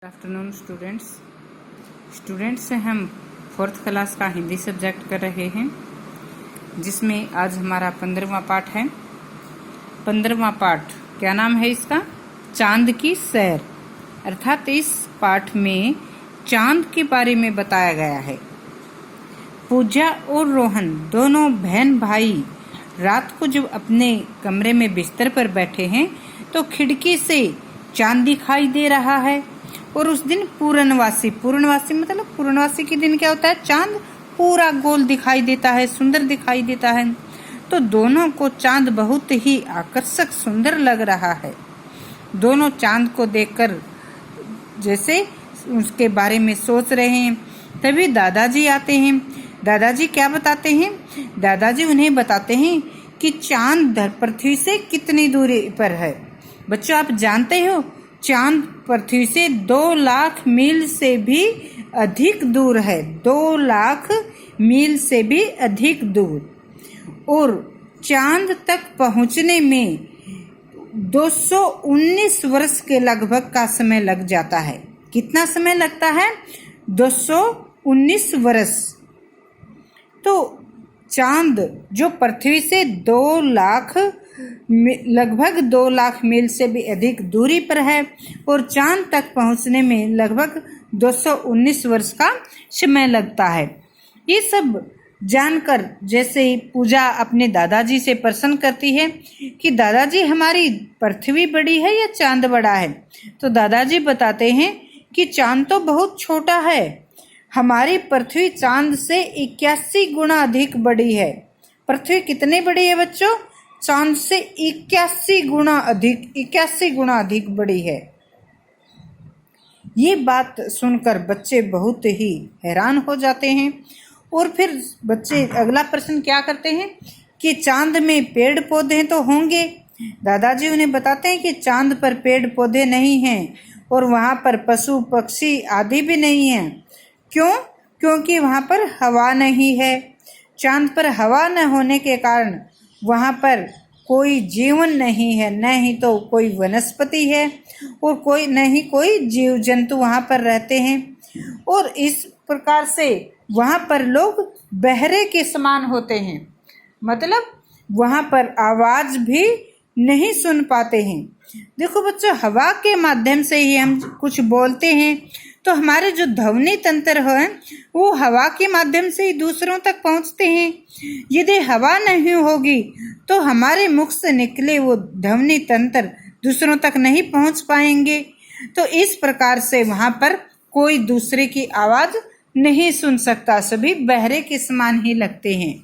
Afternoon students हम fourth class का Hindi subject कर रहे हैं, जिसमें आज हमारा 15वां पाठ है। 15वां पाठ क्या नाम है इसका? चांद की सैर। अर्थात इस पाठ में चांद के बारे में बताया गया है। पूजा और रोहन दोनों बहन भाई रात को जब अपने कमरे में बिस्तर पर बैठे हैं तो खिड़की से चांद दिखाई दे रहा है। और उस दिन पूर्णवासी मतलब पूर्णवासी के दिन क्या होता है? चांद पूरा गोल दिखाई देता है, सुंदर दिखाई देता है। तो दोनों को चांद बहुत ही आकर्षक सुंदर लग रहा है। दोनों चांद को देखकर जैसे उसके बारे में सोच रहे हैं, तभी दादाजी आते हैं। दादाजी क्या बताते हैं? दादाजी उन्हें बताते हैं कि चांद पृथ्वी से कितनी दूरी पर है। बच्चों, आप जानते हो चांद पृथ्वी से 2 लाख मील से भी अधिक दूर है। 2 लाख मील से भी अधिक दूर। और चांद तक पहुंचने में 219 वर्ष के लगभग का समय लग जाता है। कितना समय लगता है? 219 वर्ष। तो चांद जो पृथ्वी से लगभग 2 लाख मील से भी अधिक दूरी पर है और चांद तक पहुंचने में लगभग 219 वर्ष का समय लगता है। ये सब जानकर जैसे ही पूजा अपने दादाजी से प्रश्न करती है कि दादाजी, हमारी पृथ्वी बड़ी है या चांद बड़ा है? तो दादाजी बताते हैं कि चांद तो बहुत छोटा है। हमारी पृथ्वी चांद से 81 गुना अधिक बड़ी है। पृथ्वी कितनी बड़ी है बच्चों? चांद से 81 गुना अधिक बड़ी है। ये बात सुनकर बच्चे बहुत ही हैरान हो जाते हैं। और फिर बच्चे अगला प्रश्न क्या करते हैं कि चांद में पेड़ पौधे तो होंगे। दादाजी उन्हें बताते हैं कि चांद पर पेड़ पौधे नहीं हैं और वहाँ पर पशु पक्षी आदि भी नहीं हैं। क्यों? क्योंकि वहाँ पर हवा नहीं है। चांद पर हवा न होने के कारण वहाँ पर कोई जीवन नहीं है, न ही तो कोई वनस्पति है और न ही कोई जीव जंतु वहाँ पर रहते हैं। और इस प्रकार से वहाँ पर लोग बहरे के समान होते हैं, मतलब वहाँ पर आवाज भी नहीं सुन पाते हैं। देखो बच्चों, हवा के माध्यम से ही हम कुछ बोलते हैं, तो हमारे जो ध्वनि तंत्र है वो हवा के माध्यम से ही दूसरों तक पहुंचते हैं। यदि हवा नहीं होगी तो हमारे मुख से निकले वो ध्वनि तंत्र दूसरों तक नहीं पहुंच पाएंगे। तो इस प्रकार से वहां पर कोई दूसरे की आवाज नहीं सुन सकता, सभी बहरे के समान ही लगते हैं।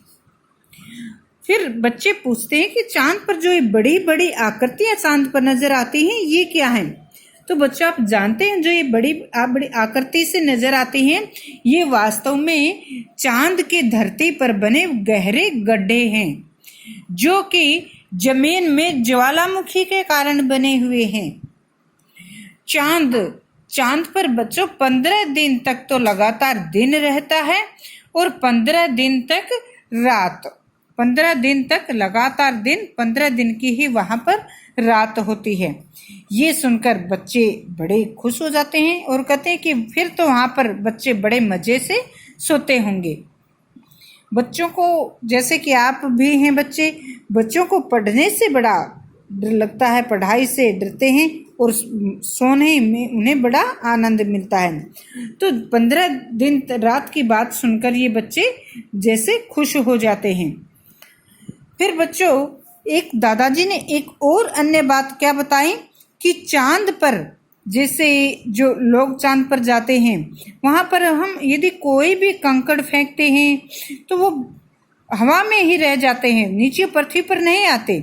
फिर बच्चे पूछते हैं कि चांद पर जो ये बड़ी बड़ी आकृतियां चांद पर नजर आती हैं, ये क्या है? तो बच्चों, आप जानते हैं जो ये बड़ी आकृति से नजर आती हैं, ये वास्तव में चांद के धरती पर बने गहरे गड्ढे हैं, जो कि जमीन में ज्वालामुखी के कारण बने हुए हैं। चांद पर बच्चों 15 दिन तक तो लगातार दिन रहता है और 15 दिन तक रात। 15 दिन तक लगातार दिन, 15 दिन की ही वहां पर रात होती है। ये सुनकर बच्चे बड़े खुश हो जाते हैं और कहते हैं कि फिर तो वहां पर बच्चे बड़े मजे से सोते होंगे। बच्चों को, जैसे कि आप भी हैं बच्चों को पढ़ने से बड़ा डर लगता है, पढ़ाई से डरते हैं और सोने में उन्हें बड़ा आनंद मिलता है। तो 15 दिन रात की बात सुनकर ये बच्चे जैसे खुश हो जाते हैं। फिर बच्चों, एक दादाजी ने एक और अन्य बात क्या बताई कि चांद पर जैसे जो लोग चांद पर जाते हैं, वहां पर हम यदि कोई भी कंकड़ फेंकते हैं तो वो हवा में ही रह जाते हैं, नीचे पृथ्वी पर नहीं आते।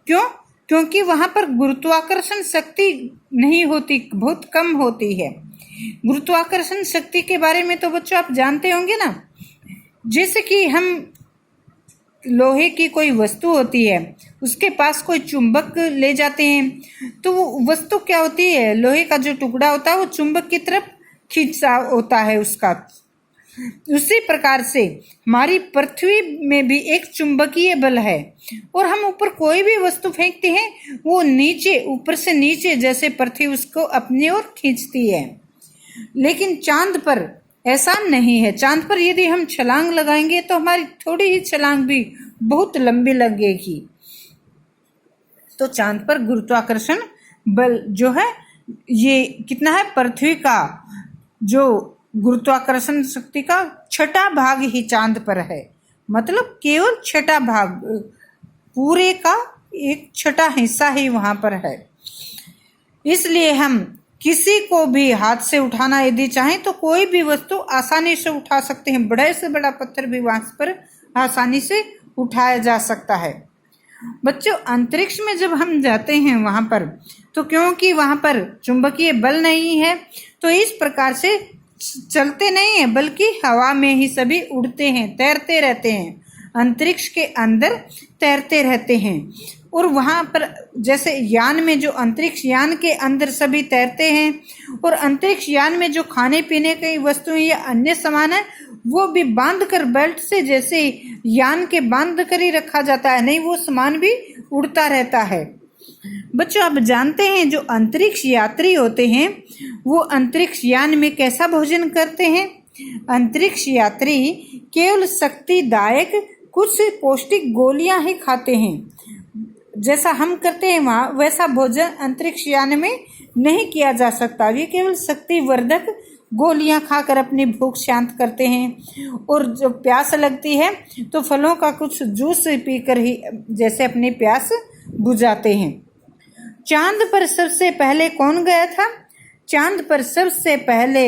क्यों? क्योंकि वहां पर गुरुत्वाकर्षण शक्ति नहीं होती, बहुत कम होती है। गुरुत्वाकर्षण शक्ति के बारे में तो बच्चों आप जानते होंगे ना। जैसे कि हम लोहे की कोई वस्तु होती है, उसके पास कोई चुंबक ले जाते हैं, तो वो वस्तु क्या होती है? लोहे का जो टुकड़ा होता है वो चुंबक की तरफ खींचा होता है उसका। उसी प्रकार से हमारी पृथ्वी में भी एक चुंबकीय बल है और हम ऊपर कोई भी वस्तु फेंकते हैं वो नीचे, ऊपर से नीचे जैसे पृथ्वी उसको अपनी ओर खींचती है। लेकिन चांद पर ऐसा नहीं है। चांद पर यदि हम छलांग लगाएंगे तो हमारी थोड़ी ही छलांग भी बहुत लंबी लगेगी। तो चांद पर गुरुत्वाकर्षण बल जो है ये कितना है, पृथ्वी का जो गुरुत्वाकर्षण शक्ति का छठा भाग ही चांद पर है, मतलब केवल छठा भाग, पूरे का एक छठा हिस्सा ही वहां पर है। इसलिए हम किसी को भी हाथ से उठाना यदि चाहें तो कोई भी वस्तु आसानी से उठा सकते हैं। बड़े से बड़ा पत्थर भी वहां पर आसानी से उठाया जा सकता है। बच्चों, अंतरिक्ष में जब हम जाते हैं वहां पर, तो क्योंकि वहां पर चुंबकीय बल नहीं है तो इस प्रकार से चलते नहीं है, बल्कि हवा में ही सभी उड़ते हैं, तैरते रहते हैं, अंतरिक्ष के अंदर तैरते रहते हैं। और वहां पर जैसे यान में, जो अंतरिक्ष यान के अंदर सभी तैरते हैं, और अंतरिक्ष यान में जो खाने पीने की वस्तुएं या अन्य सामान है वो भी बांध कर, बेल्ट से जैसे यान के बांध कर ही रखा जाता है, नहीं वो सामान भी उड़ता रहता है। बच्चों, आप जानते हैं जो अंतरिक्ष यात्री होते हैं वो अंतरिक्ष यान में कैसा भोजन करते हैं? अंतरिक्ष यात्री केवल शक्तिदायक कुछ पौष्टिक गोलियां ही खाते हैं। जैसा हम करते हैं वहां, वैसा भोजन अंतरिक्ष यान में नहीं किया जा सकता। वे केवल शक्तिवर्धक गोलियां खाकर अपनी भूख शांत करते हैं, और जब प्यास लगती है तो फलों का कुछ जूस पीकर ही जैसे अपनी प्यास बुझाते हैं। चांद पर सबसे पहले कौन गया था? चांद पर सबसे पहले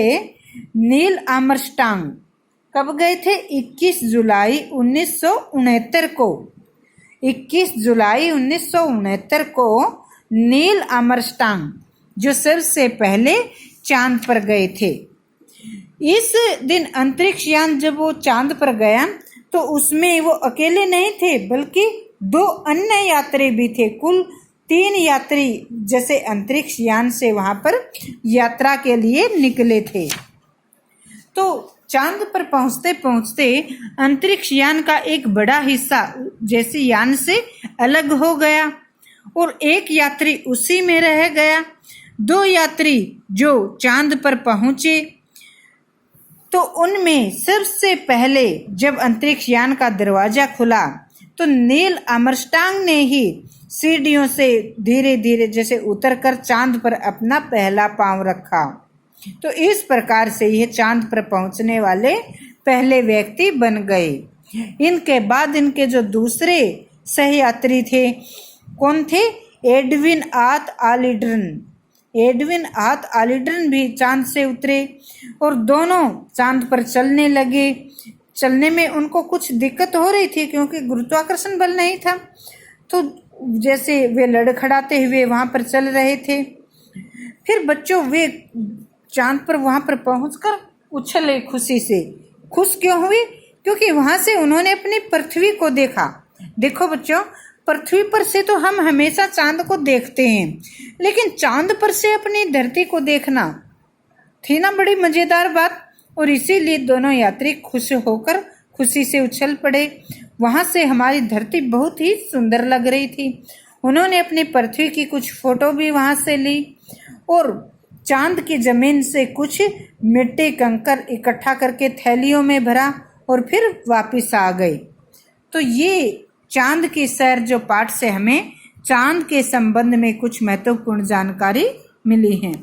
नील आर्मस्ट्रांग कब गए थे? 21 जुलाई 1969 को। 21 जुलाई 1969 को नील आर्मस्ट्रांग जो सबसे पहले चांद पर गए थे। इस दिन अंतरिक्ष यान जब वो चांद पर गया तो उसमें वो अकेले नहीं थे, बल्कि 2 अन्य यात्री भी थे। कुल 3 यात्री जैसे अंतरिक्ष यान से वहां पर यात्रा के लिए निकले थे। तो चांद पर पहुंचते पहुंचते अंतरिक्ष यान का एक बड़ा हिस्सा जैसे यान से अलग हो गया और एक यात्री उसी में रह गया। 2 यात्री जो चांद पर पहुंचे तो उनमें सबसे पहले जब अंतरिक्ष यान का दरवाजा खुला तो नील आर्मस्ट्रांग ने ही सीढ़ियों से धीरे धीरे जैसे उतरकर चांद पर अपना पहला पांव रखा। तो इस प्रकार से ये चांद पर पहुंचने वाले पहले व्यक्ति बन गए। इनके बाद इनके जो दूसरे सहयात्री थे, कौन थे? एडविन आर्थ ऑल्ड्रिन। एडविन आर्थ ऑल्ड्रिन भी चांद से उतरे और दोनों चांद पर चलने लगे। चलने में उनको कुछ दिक्कत हो रही थी क्योंकि गुरुत्वाकर्षण बल नहीं था, तो जैसे वे लड़खड़ाते हुए वहां पर चल रहे थे। फिर बच्चों वे चांद पर वहां पर पहुंचकर उछले खुशी से। खुश क्यों हुए? क्योंकि वहां से उन्होंने अपनी पृथ्वी को देखा। देखो बच्चों, पृथ्वी पर से तो हम हमेशा चांद को देखते हैं, लेकिन चांद पर से अपनी धरती को देखना थी ना बड़ी मजेदार बात। और इसीलिए दोनों यात्री खुश होकर खुशी से उछल पड़े। वहां से हमारी धरती बहुत ही सुंदर लग रही थी। उन्होंने अपनी पृथ्वी की कुछ फोटो भी वहां से ली और चांद की जमीन से कुछ मिट्टी कंकर इकट्ठा करके थैलियों में भरा और फिर वापस आ गए। तो ये चांद की सैर जो पाठ से हमें चांद के संबंध में कुछ महत्वपूर्ण जानकारी मिली है।